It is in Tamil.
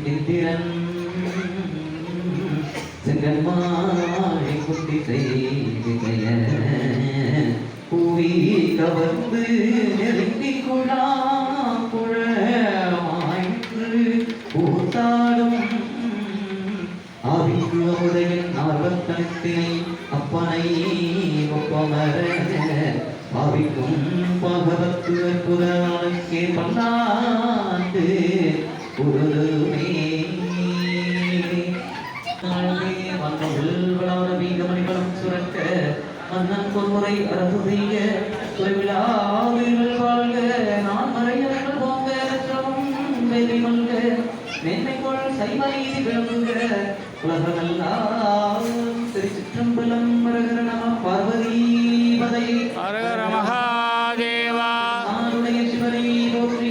இந்திரன் செங்கன்மாலை குட்டி செய்திய பூவி கவர்ந்து நெருங்கி குழாய்க்கு பூத்தாடும் ஆவிக்கு உதயன் ஆர்வத்தனத்தினை அப்பனை ஒப்பமர பாவிக்கும் பகவத்து அற்புதே பல்லாண்டு உருமே வளர வீகமணிகளும் சுரக்க மன்னன் பொன்முறை அரசு செய்ய தொலைவிழாவில் வாழ்க நான் மறையவர்கள் போங்க லட்சமும் வெறி மல்க மேன்மைக்குள் சைவநீதி விளங்குக உலகமெல்லாம் திருச்சிற்றம்பலம் மரகர நம பார்வதி பதை ஹர ஹர மகாதேவா நானுடைய சிவனை போற்றி